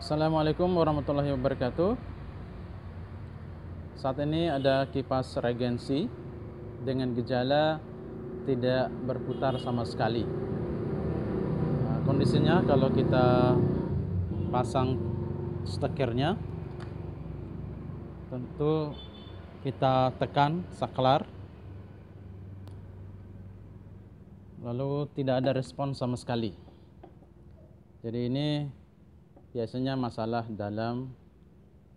Assalamualaikum warahmatullahi wabarakatuh. Saat ini ada kipas regensi dengan gejala tidak berputar sama sekali. Kondisinya kalau kita pasang stekernya, tentu kita tekan saklar, lalu tidak ada respon sama sekali. Jadi ini biasanya masalah dalam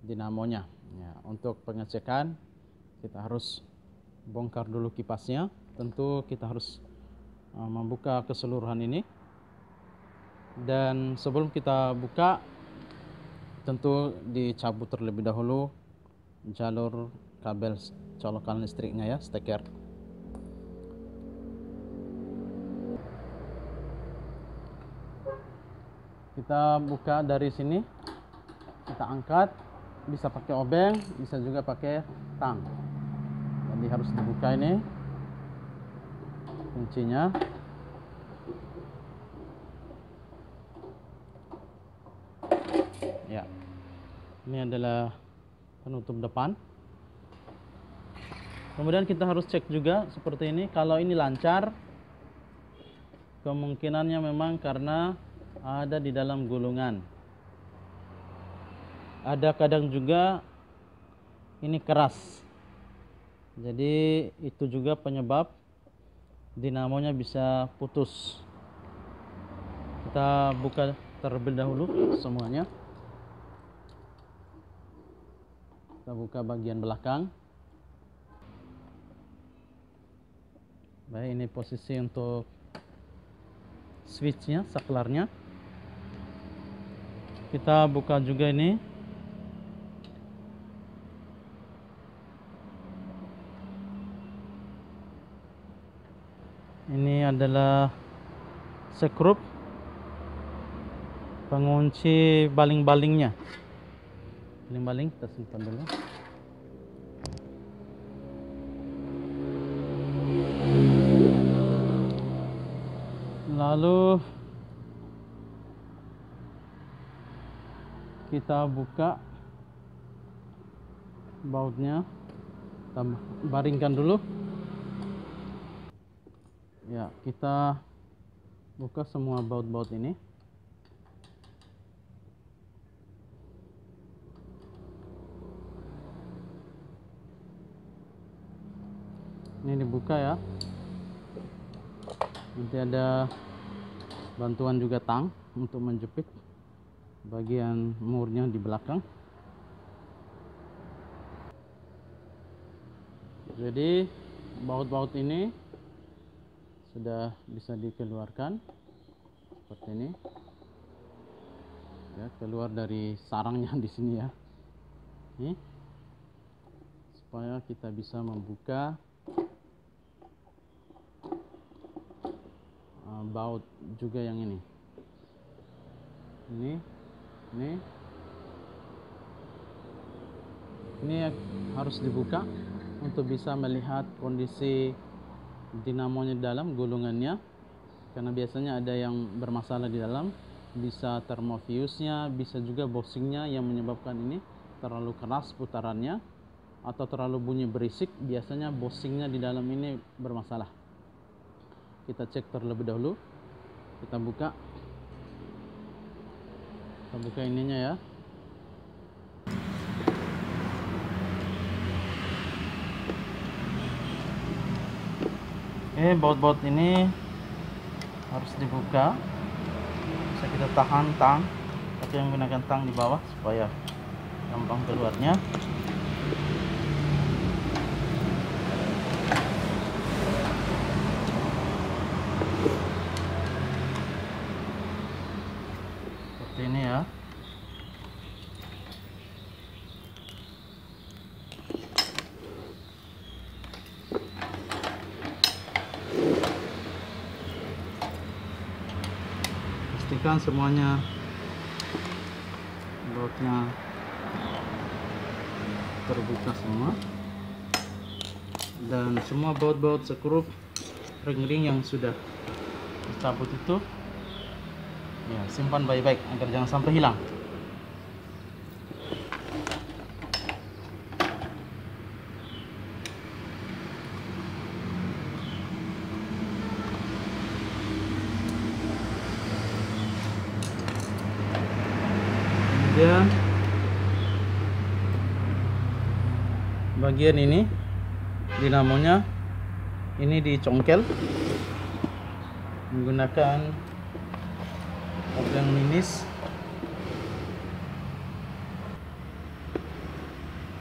dinamonya. Untuk pengecekan kita harus bongkar dulu kipasnya. Tentu kita harus membuka keseluruhan ini. Dan sebelum kita buka, tentu dicabut terlebih dahulu jalur kabel colokan listriknya ya, steker. Kita buka dari sini, kita angkat, bisa pakai obeng, bisa juga pakai tang. Jadi harus dibuka ini kuncinya. Ya, ini adalah penutup depan. Kemudian kita harus cek juga seperti ini. Kalau ini lancar, kemungkinannya memang karena ada di dalam gulungan. Ada kadang juga ini keras. Jadi itu juga penyebab dinamonya bisa putus. Kita buka terlebih dahulu semuanya. Kita buka bagian belakang. Baik, ini posisi untuk switchnya, saklarnya. Kita buka juga ini. Ini adalah skrup pengunci baling-balingnya. Baling-baling kita simpan dulu. Lalu kita buka bautnya, kita baringkan dulu. Ya, kita buka semua baut-baut ini. Ini dibuka ya. Nanti ada bantuan juga tang untuk menjepit bagian murnya di belakang. Jadi baut-baut ini sudah bisa dikeluarkan seperti ini. Ya, keluar dari sarangnya di sini ya. Ini supaya kita bisa membuka baut juga yang ini. Ini harus dibuka untuk bisa melihat kondisi dinamonya di dalam gulungannya, karena biasanya ada yang bermasalah di dalam, bisa termofuse-nya, bisa juga boxing-nya yang menyebabkan ini terlalu keras putarannya atau terlalu bunyi berisik. Biasanya boxing-nya di dalam ini bermasalah. Kita cek terlebih dahulu. Kita buka ininya ya. Baut-baut ini harus dibuka. Bisa kita tahan tang, tapi yang menggunakan tang di bawah supaya gampang keluarnya. Seperti ini ya. Pastikan semuanya bautnya terbuka semua, dan semua baut-baut skrup ring-ring yang sudah dicabut itu ya simpan baik-baik agar jangan sampai hilang. kemudian bagian ini dinamonya ini dicongkel menggunakan obeng minis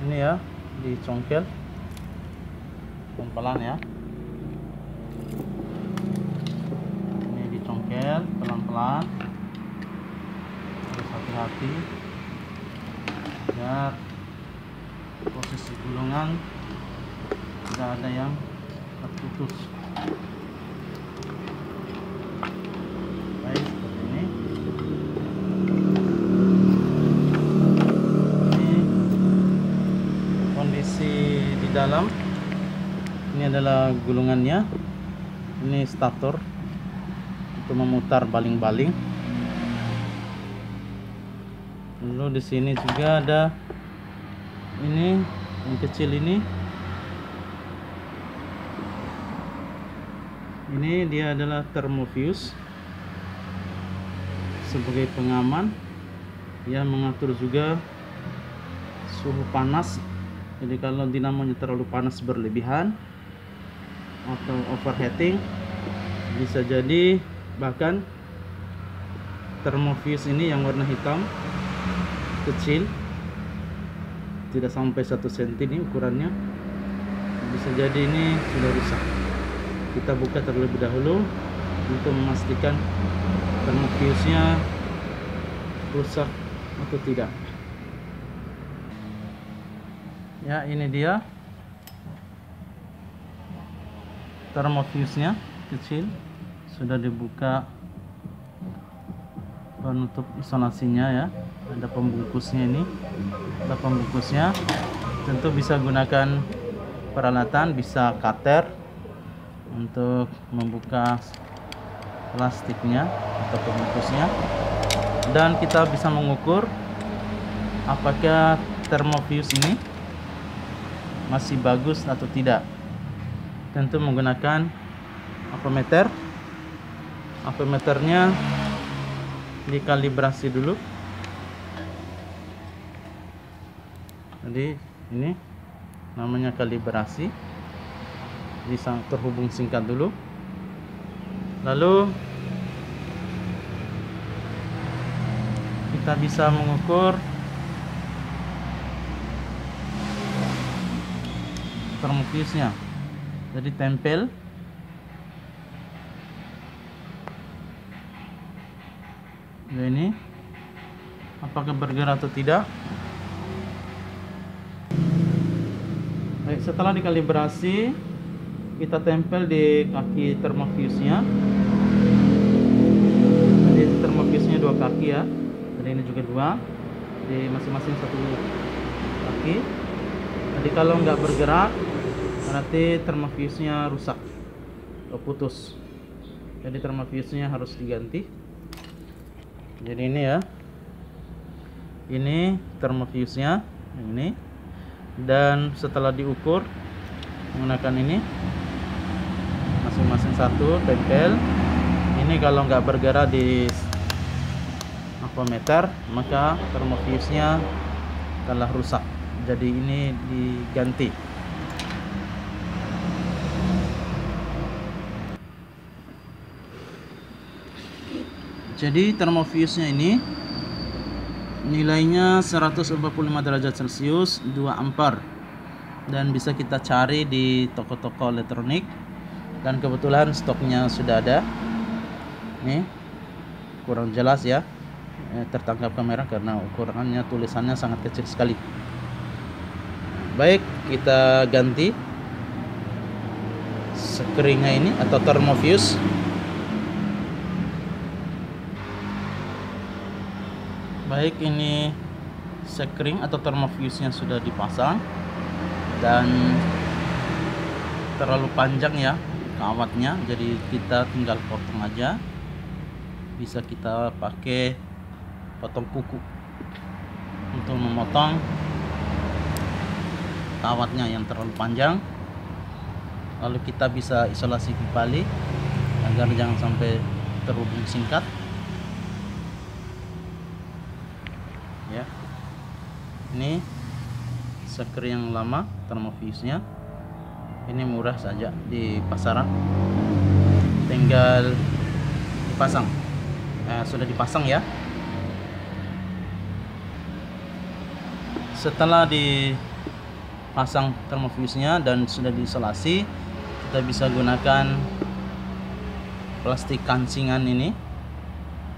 ini ya, dicongkel pelan-pelan ya. Ini dicongkel pelan-pelan, harus hati-hati biar posisi gulungan tidak ada yang terputus. Baik, seperti ini. Ini kondisi di dalam. Ini adalah gulungannya. Ini stator untuk memutar baling-baling. Lalu di sini juga ada ini yang kecil ini. Ini dia adalah thermofuse sebagai pengaman yang mengatur juga suhu panas. Jadi kalau dinamonya terlalu panas berlebihan atau overheating, bisa jadi bahkan thermofuse ini yang warna hitam kecil, tidak sampai 1 cm ini ukurannya, bisa jadi ini sudah rusak. Kita buka terlebih dahulu untuk memastikan thermofuse nya rusak atau tidak. Ya, ini dia thermofuse nya kecil, sudah dibuka penutup isolasinya ya. Ada pembungkusnya, ini ada pembungkusnya. Tentu bisa gunakan peralatan, bisa cutter untuk membuka plastiknya atau pembungkusnya, dan kita bisa mengukur apakah thermofuse ini masih bagus atau tidak. Tentu menggunakan apometer. Apometernya dikalibrasi dulu. Jadi ini namanya kalibrasi, bisa terhubung singkat dulu. Lalu kita bisa mengukur thermofuse nya. Jadi tempel ini apakah bergerak atau tidak. Baik, setelah dikalibrasi, kita tempel di kaki thermofuse nya. Jadi thermofuse nya 2 kaki ya, dan ini juga 2, di masing-masing 1 kaki. Jadi kalau nggak bergerak, berarti thermofuse nya rusak atau putus. Jadi thermofuse nya harus diganti. Jadi ini ya, ini thermofuse nya ini. Dan setelah diukur menggunakan ini masing-masing 1 tempel. Ini kalau nggak bergerak di apometer, maka thermofuse nya telah rusak. Jadi ini diganti. Jadi thermofuse nya ini nilainya 145 derajat Celcius, 2 ampere, dan bisa kita cari di toko-toko elektronik, dan kebetulan stoknya sudah ada. Nih, kurang jelas ya, tertangkap kamera karena ukurannya, tulisannya sangat kecil sekali. Baik, kita ganti screen-nya ini atau thermofuse. Baik, ini sekring atau thermofuse nya sudah dipasang, dan terlalu panjang ya kawatnya, jadi kita tinggal potong aja. Bisa kita pakai potong kuku untuk memotong kawatnya yang terlalu panjang. Lalu kita bisa isolasi kembali agar jangan sampai terhubung singkat ya. Ini seker yang lama thermofuse-nya. Ini murah saja di pasaran, tinggal dipasang. Sudah dipasang ya. Setelah dipasang thermofuse-nya dan sudah diisolasi, kita bisa gunakan plastik kancingan ini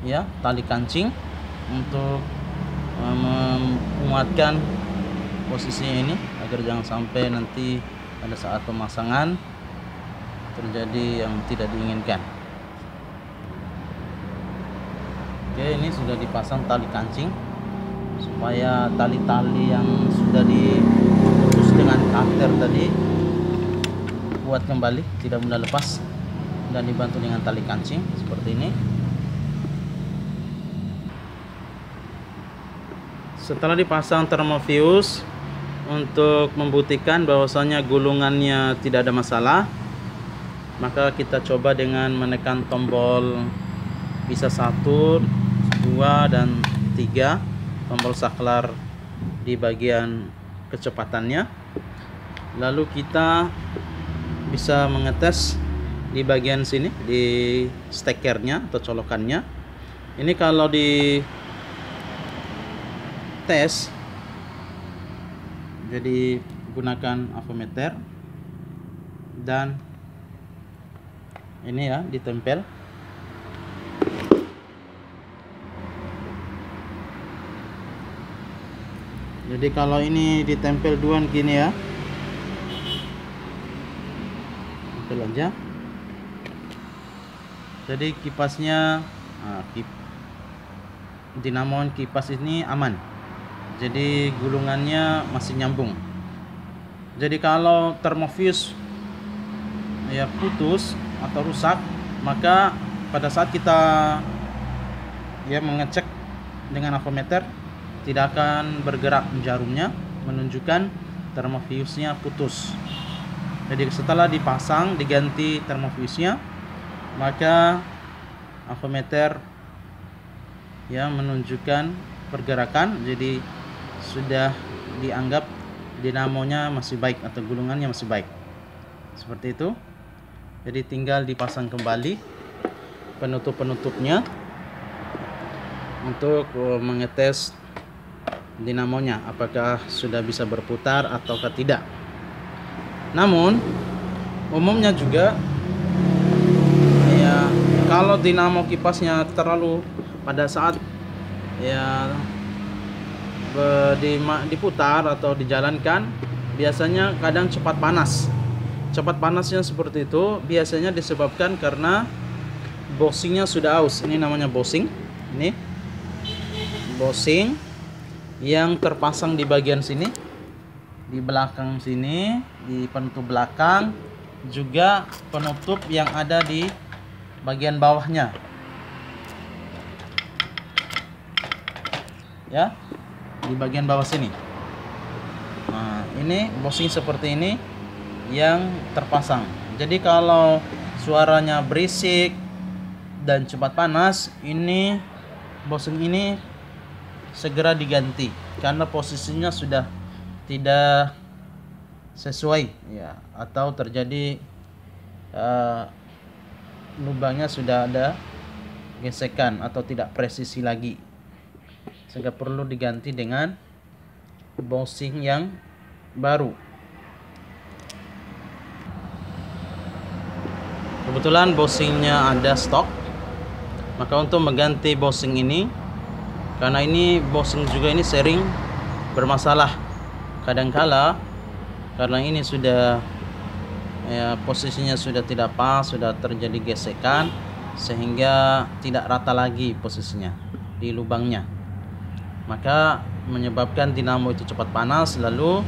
ya, tali kancing, untuk menguatkan posisinya ini agar jangan sampai nanti pada saat pemasangan terjadi yang tidak diinginkan. Oke, ini sudah dipasang tali kancing supaya tali-tali yang sudah diputus dengan cutter tadi kuat kembali, tidak mudah lepas, dan dibantu dengan tali kancing seperti ini. Setelah dipasang thermofuse, untuk membuktikan bahwasanya gulungannya tidak ada masalah, maka kita coba dengan menekan tombol bisa 1, 2, dan 3, tombol saklar di bagian kecepatannya. Lalu kita bisa mengetes di bagian sini, di stekernya atau colokannya. Ini kalau di tes, jadi gunakan avometer dan ini ya, ditempel. Jadi kalau ini ditempel duluan gini ya, tempel aja. Jadi kipasnya, dinamo kipas ini aman. Jadi gulungannya masih nyambung. Jadi kalau thermofuse ya putus atau rusak, maka pada saat kita ya mengecek dengan avometer, tidak akan bergerak jarumnya menunjukkan thermofuse-nya putus. Jadi setelah dipasang, diganti thermofuse-nya, maka avometer ya menunjukkan pergerakan, jadi sudah dianggap dinamonya masih baik atau gulungannya masih baik. Seperti itu. Jadi tinggal dipasang kembali penutup-penutupnya untuk mengetes dinamonya apakah sudah bisa berputar ataukah tidak. Namun umumnya juga ya, kalau dinamo kipasnya terlalu pada saat ya diputar atau dijalankan, biasanya kadang cepat panas. Cepat panasnya seperti itu biasanya disebabkan karena bushingnya sudah aus. Ini namanya bushing. Ini bushing yang terpasang di bagian sini, di belakang sini, di penutup belakang, juga penutup yang ada di bagian bawahnya ya, di bagian bawah sini. Nah, ini bushing seperti ini yang terpasang. Jadi kalau suaranya berisik dan cepat panas, ini bushing ini segera diganti karena posisinya sudah tidak sesuai ya, atau terjadi lubangnya sudah ada gesekan atau tidak presisi lagi, sehingga perlu diganti dengan bushing yang baru. Kebetulan bushingnya ada stok, maka untuk mengganti bushing ini, karena ini bushing juga ini sering bermasalah kadangkala, karena ini sudah ya, posisinya sudah tidak pas, sudah terjadi gesekan sehingga tidak rata lagi posisinya di lubangnya, maka menyebabkan dinamo itu cepat panas, lalu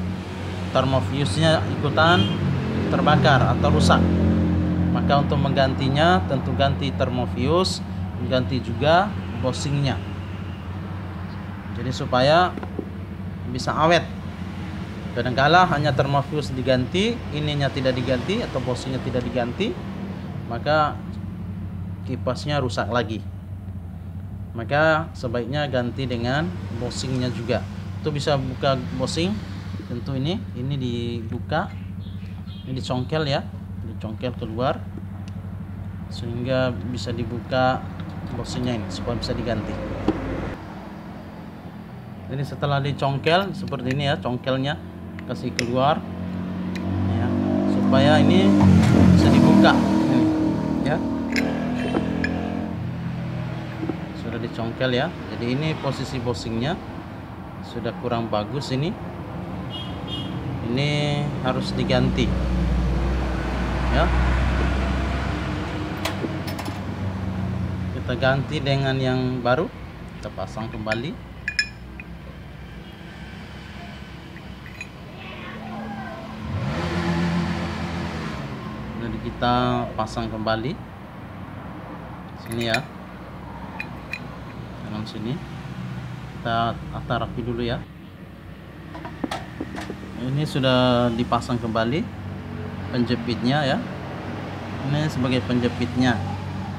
thermofuse-nya ikutan terbakar atau rusak. Maka untuk menggantinya tentu ganti thermofuse, ganti juga bushingnya, jadi supaya bisa awet. Kadangkala hanya thermofuse diganti, ininya tidak diganti atau bushingnya tidak diganti, maka kipasnya rusak lagi. Maka sebaiknya ganti dengan bushingnya juga. untuk bisa buka bushing tentu ini dibuka, ini dicongkel ya, dicongkel keluar sehingga bisa dibuka bushingnya ini supaya bisa diganti. Jadi setelah dicongkel seperti ini ya, congkelnya kasih keluar ya, supaya ini bisa dibuka ini ya. Sudah dicongkel ya, jadi ini posisi bushingnya sudah kurang bagus, ini harus diganti ya. Kita ganti dengan yang baru, kita pasang kembali. Jadi kita pasang kembali sini ya, dengan sini kita tata rapi dulu ya. Ini sudah dipasang kembali penjepitnya ya, ini sebagai penjepitnya.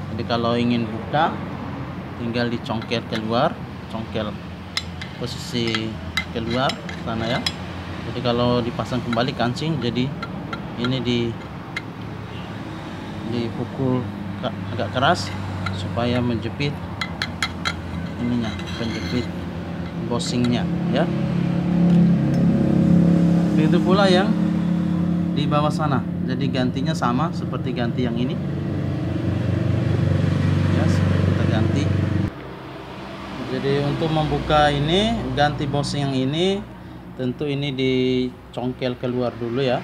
Jadi kalau ingin buka tinggal dicongkel keluar, congkel posisi keluar sana ya. Jadi kalau dipasang kembali kancing, jadi ini dipukul agak keras supaya menjepit ininya, penjepit bushingnya ya. Begitu pula yang di bawah sana, jadi gantinya sama seperti ganti yang ini ya, kita ganti. Jadi untuk membuka ini, ganti bushing yang ini, tentu ini dicongkel keluar dulu ya,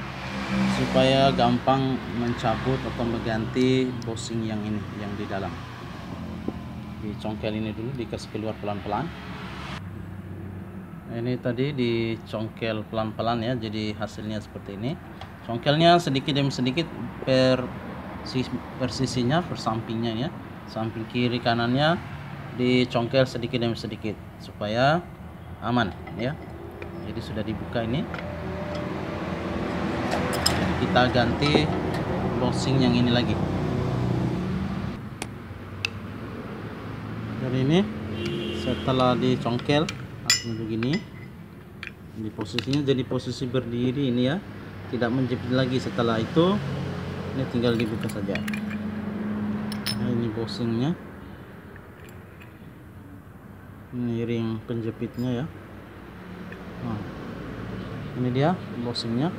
supaya gampang mencabut atau mengganti bushing yang ini, yang di dalam. Dicongkel ini dulu, dikasih keluar pelan-pelan. Ini tadi dicongkel pelan-pelan ya, jadi hasilnya seperti ini. Congkelnya sedikit demi sedikit per sisinya, per sampingnya ya, samping kiri kanannya dicongkel sedikit demi sedikit supaya aman ya. Jadi sudah dibuka ini, jadi kita ganti bushing yang ini lagi. Dari ini setelah dicongkel begini, di posisinya jadi posisi berdiri ini ya, tidak menjepit lagi. Setelah itu ini tinggal dibuka saja. Nah, ini bushingnya, ini ring penjepitnya ya. Nah, ini dia bushingnya,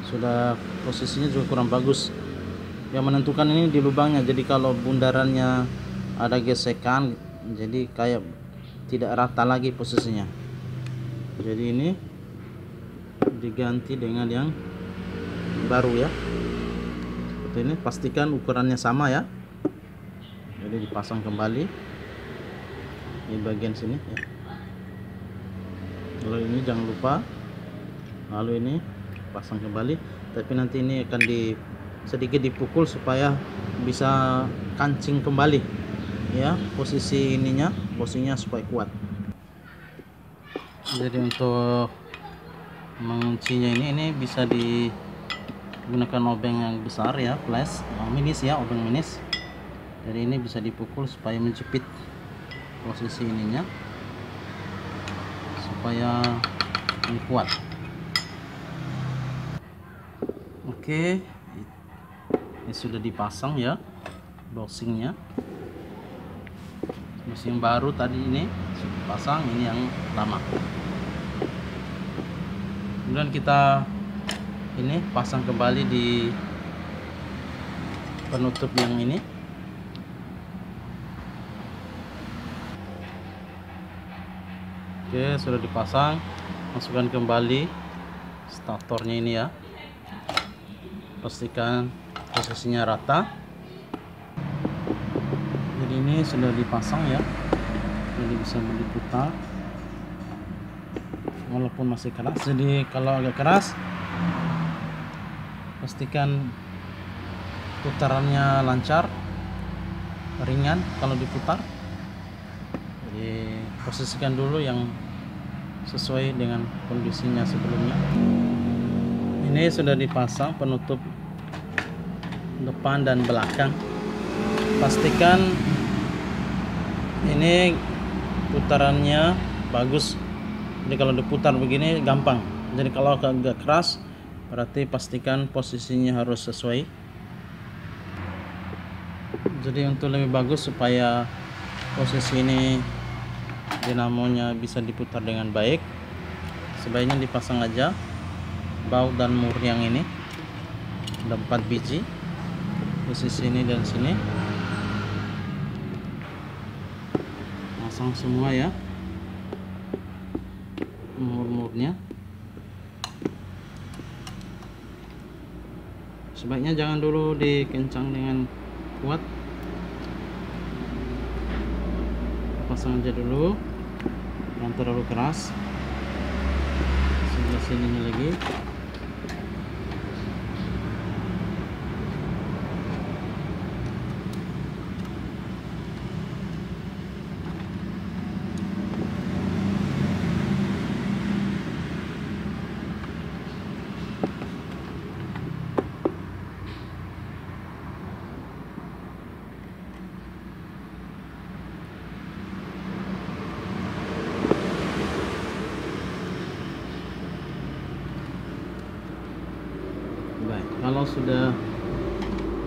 sudah posisinya juga kurang bagus. Yang menentukan ini di lubangnya, jadi kalau bundarannya ada gesekan, jadi kayak tidak rata lagi posisinya. Jadi ini diganti dengan yang baru ya, seperti ini. Pastikan ukurannya sama ya. Jadi dipasang kembali di bagian sini ya. Lalu ini jangan lupa, lalu ini pasang kembali, tapi nanti ini akan sedikit dipukul supaya bisa kancing kembali ya, posisi ininya, bushingnya supaya kuat. Jadi untuk menguncinya ini bisa digunakan obeng yang besar ya, flash minis ya, obeng minis. Jadi ini bisa dipukul supaya menjepit posisi ininya, supaya ini kuat. Oke, ini sudah dipasang ya bushingnya. Bushing baru tadi ini sudah pasang, ini yang lama. Kemudian kita ini pasang kembali di penutup yang ini. Oke, sudah dipasang. Masukkan kembali statornya ini ya, pastikan posisinya rata. Jadi ini sudah dipasang ya, jadi bisa diputar walaupun masih keras. Jadi kalau agak keras, pastikan putarannya lancar, ringan kalau diputar. Jadi posisikan dulu yang sesuai dengan kondisinya sebelumnya. Ini sudah dipasang penutup depan dan belakang. Pastikan ini putarannya bagus Jadi kalau diputar begini gampang. Jadi kalau agak keras berarti pastikan posisinya harus sesuai. Jadi untuk lebih bagus supaya posisi ini dinamonya bisa diputar dengan baik, sebaiknya dipasang aja baut dan mur yang ini. Ada 4 biji, posisi ini dan sini. Pasang semua ya mur-murnya. Sebaiknya jangan dulu dikencang dengan kuat, pasang aja dulu, jangan terlalu keras. Sebelah sininya lagi. Baik, kalau sudah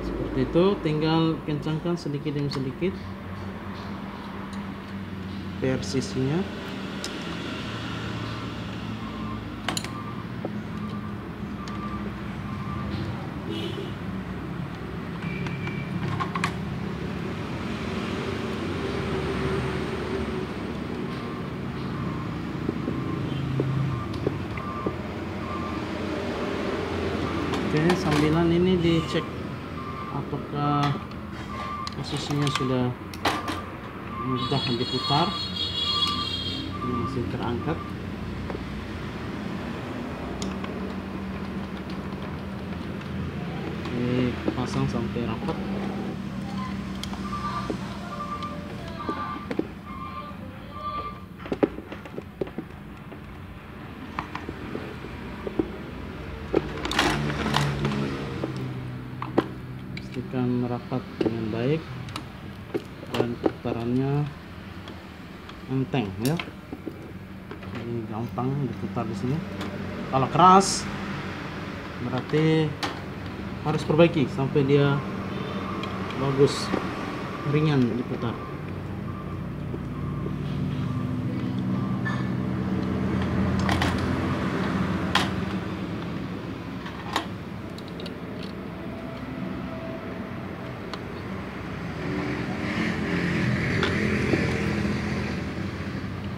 seperti itu tinggal kencangkan sedikit demi sedikit per sisinya. Oke, sambilan ini dicek apakah posisinya sudah mudah diputar. Ini masih terangkat. Oke, pasang sampai rapat. Pastikan rapat dengan baik dan putarannya enteng ya. Ini gampang diputar di sini. Kalau keras berarti harus perbaiki sampai dia bagus, ringan diputar.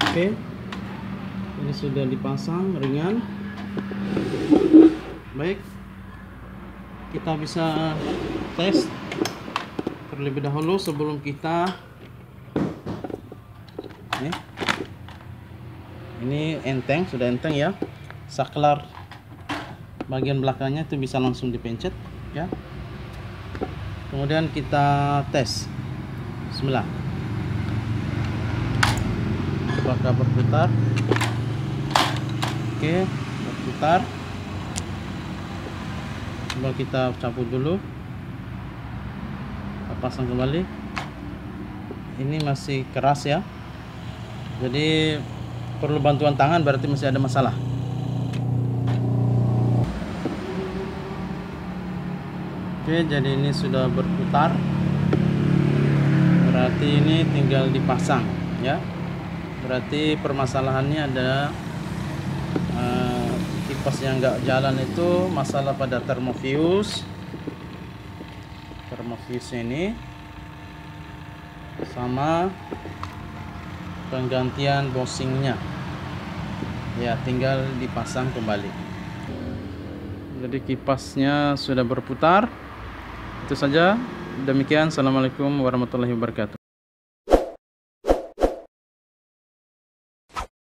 Oke, ini sudah dipasang ringan. Baik, kita bisa tes terlebih dahulu sebelum kita ini enteng, sudah enteng ya. Saklar bagian belakangnya itu bisa langsung dipencet ya. Kemudian kita tes. Bismillah. Apakah berputar? Oke, berputar. Coba kita cabut dulu, kita pasang kembali. Ini masih keras ya, jadi perlu bantuan tangan, berarti masih ada masalah. Oke, jadi ini sudah berputar, berarti ini tinggal dipasang ya. Berarti permasalahannya ada kipas yang nggak jalan itu masalah pada termofuse ini sama penggantian bosingnya ya, tinggal dipasang kembali. Jadi kipasnya sudah berputar. Itu saja, demikian. Assalamualaikum warahmatullahi wabarakatuh.